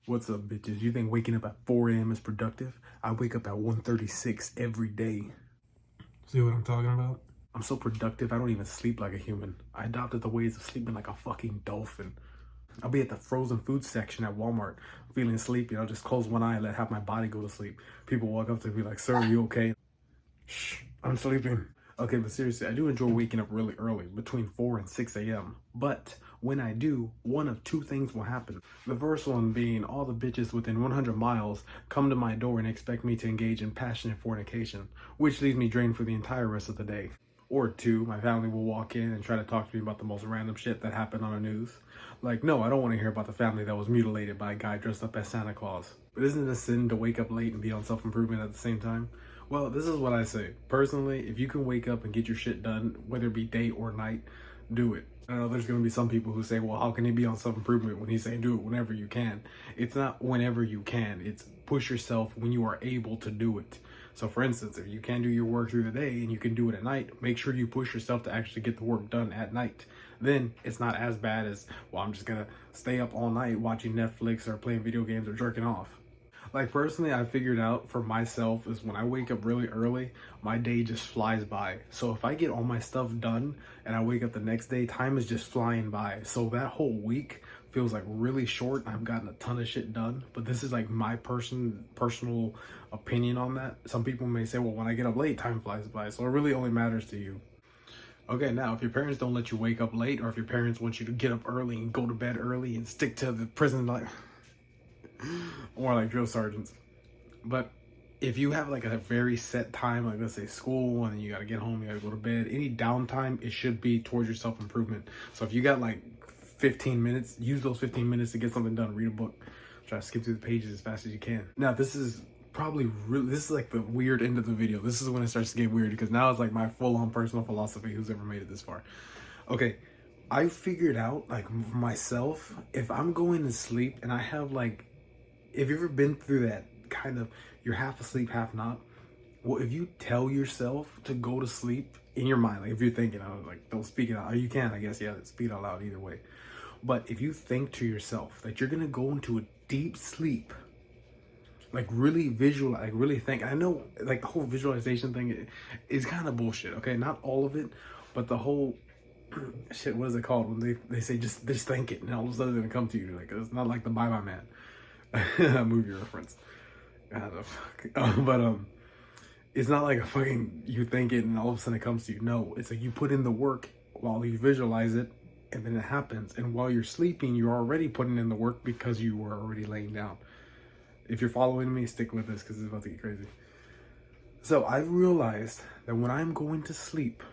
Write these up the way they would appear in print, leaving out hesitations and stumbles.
What's up, bitches? You think waking up at 4 a.m. is productive? I wake up at 1:36 every day. See what I'm talking about? I'm so productive, I don't even sleep like a human. I adopted the ways of sleeping like a fucking dolphin. I'll be at the frozen food section at Walmart, feeling sleepy. I'll just close one eye and let half my body go to sleep. People walk up to me like, "Sir, are you okay?" Shh, I'm sleeping. Okay, but seriously, I do enjoy waking up really early, between 4 and 6 a.m. But when I do, one of two things will happen. The first one being all the bitches within 100 miles come to my door and expect me to engage in passionate fornication, which leaves me drained for the entire rest of the day. Or two, my family will walk in and try to talk to me about the most random shit that happened on the news. Like, no, I don't want to hear about the family that was mutilated by a guy dressed up as Santa Claus. But isn't it a sin to wake up late and be on self-improvement at the same time? Well, this is what I say. Personally, if you can wake up and get your shit done, whether it be day or night, do it. I know there's going to be some people who say, well, how can he be on self-improvement when he's saying do it whenever you can? It's not whenever you can. It's push yourself when you are able to do it. So for instance, if you can do your work through the day and you can do it at night, make sure you push yourself to actually get the work done at night. Then it's not as bad as, well, I'm just going to stay up all night watching Netflix or playing video games or jerking off. Like personally, I figured out for myself is when I wake up really early, my day just flies by. So if I get all my stuff done and I wake up the next day, time is just flying by. So that whole week feels like really short. I've gotten a ton of shit done, but this is like my personal opinion on that. Some people may say, well, when I get up late, time flies by. So it really only matters to you. Okay, now if your parents don't let you wake up late, or if your parents want you to get up early and go to bed early and stick to the prison life, or like drill sergeants. But if you have like a very set time, like let's say school, and then you gotta get home, you gotta go to bed, any downtime, it should be towards your self-improvement. So if you got like 15 minutes, use those 15 minutes to get something done. Read a book. Try to skip through the pages as fast as you can. Now this is this is like the weird end of the video. This is when it starts to get weird, because now it's like my full-on personal philosophy, who's ever made it this far. Okay, I figured out, like, myself, if I'm going to sleep and I have like, have you ever been through that kind of, you're half asleep, half not? Well, if you tell yourself to go to sleep in your mind, like if you're thinking, like, don't speak it out. Or you can, I guess, yeah, speak it out loud either way. But if you think to yourself that you're going to go into a deep sleep, like really visualize, like really think. I know like the whole visualization thing is kind of bullshit, okay? Not all of it, but the whole shit, what is it called when they say just think it and all of a sudden it's gonna come to you? Like, it's not like the Bye Bye Man movie reference. God, but it's not like a fucking you think it and all of a sudden it comes to you. No, it's like you put in the work while you visualize it, and then it happens. And while you're sleeping, you're already putting in the work because you were already laying down. If you're following me, stick with this because it's about to get crazy. So I realized that when I'm going to sleep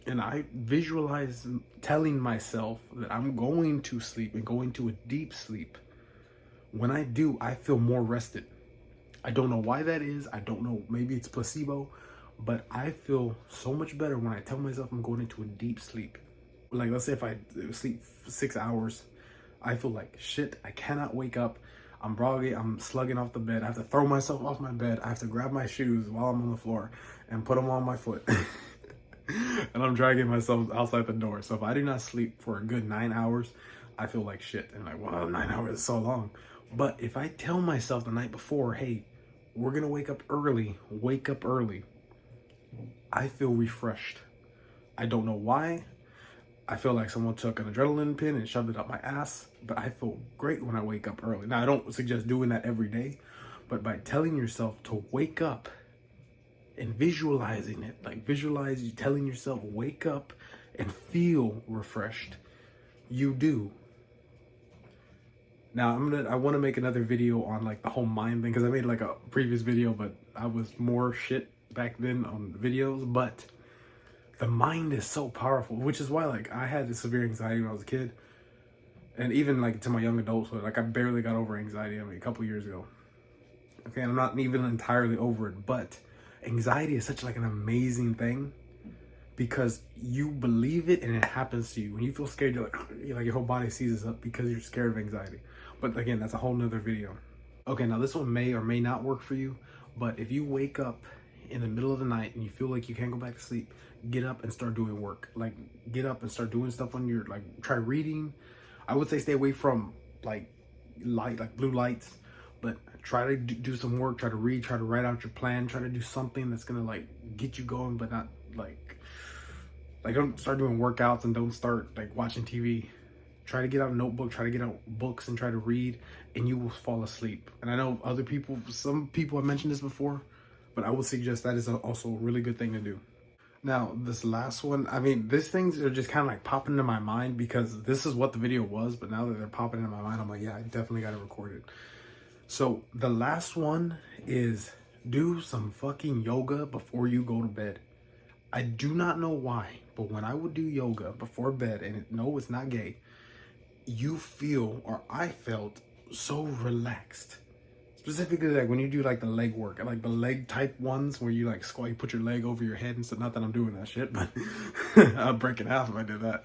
and I visualize telling myself that I'm going to sleep and going to a deep sleep, when I do, I feel more rested. I don't know why that is. I don't know. Maybe it's placebo, but I feel so much better when I tell myself I'm going into a deep sleep. Like, let's say if I sleep 6 hours, I feel like shit. I cannot wake up. I'm groggy. I'm slugging off the bed. I have to throw myself off my bed. I have to grab my shoes while I'm on the floor and put them on my foot. And I'm dragging myself outside the door. So if I do not sleep for a good 9 hours, I feel like shit. And like, wow, 9 hours is so long. But if I tell myself the night before, hey, we're going to wake up early, I feel refreshed. I don't know why. I feel like someone took an adrenaline pin and shoved it up my ass, but I feel great when I wake up early. Now, I don't suggest doing that every day, but by telling yourself to wake up and visualizing it, like visualize you telling yourself, wake up and feel refreshed, you do. Now, I want to make another video on like the whole mind thing, because I made like a previous video, but I was more shit back then on videos, but the mind is so powerful, which is why like I had severe anxiety when I was a kid, and even like to my young adulthood, like I barely got over anxiety. I mean, a couple years ago. Okay, and I'm not even entirely over it, but anxiety is such like an amazing thing because you believe it and it happens to you. When you feel scared, you're like your whole body seizes up because you're scared of anxiety. But again, that's a whole nother video. Okay, now this one may or may not work for you, but if you wake up in the middle of the night and you feel like you can't go back to sleep, get up and start doing work. Like, get up and start doing stuff on your, like, try reading. I would say stay away from like light, like blue lights. But try to do some work, try to read, try to write out your plan, try to do something that's gonna like get you going, but not like don't start doing workouts and don't start like watching TV. Try to get out a notebook, try to get out books and try to read, and you will fall asleep. And I know some people have mentioned this before, but I would suggest that is also a really good thing to do. Now, this last one, I mean, these things are just kind of like popping into my mind because this is what the video was, but now that they're popping into my mind, I'm like, yeah, I definitely got to record it. So the last one is do some fucking yoga before you go to bed. I do not know why, but when I would do yoga before bed, and no, it's not gay, you feel, or I felt, so relaxed. Specifically, like when you do like the leg work, like the leg type ones where you like squat, you put your leg over your head and stuff. Not that I'm doing that shit, but I'd break in half if I did that.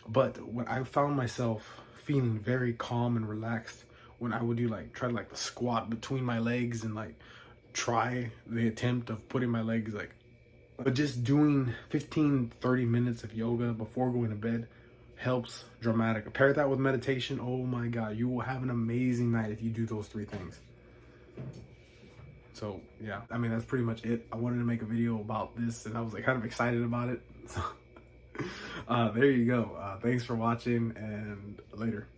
But when I found myself feeling very calm and relaxed when I would do like, try to like the squat between my legs and like try the attempt of putting my legs like, but just doing 15-30 minutes of yoga before going to bed helps dramatically. Pair that with meditation. Oh my God, you will have an amazing night if you do those 3 things. So yeah, I mean, that's pretty much it. I wanted to make a video about this and I was like kind of excited about it. So there you go. Thanks for watching and later.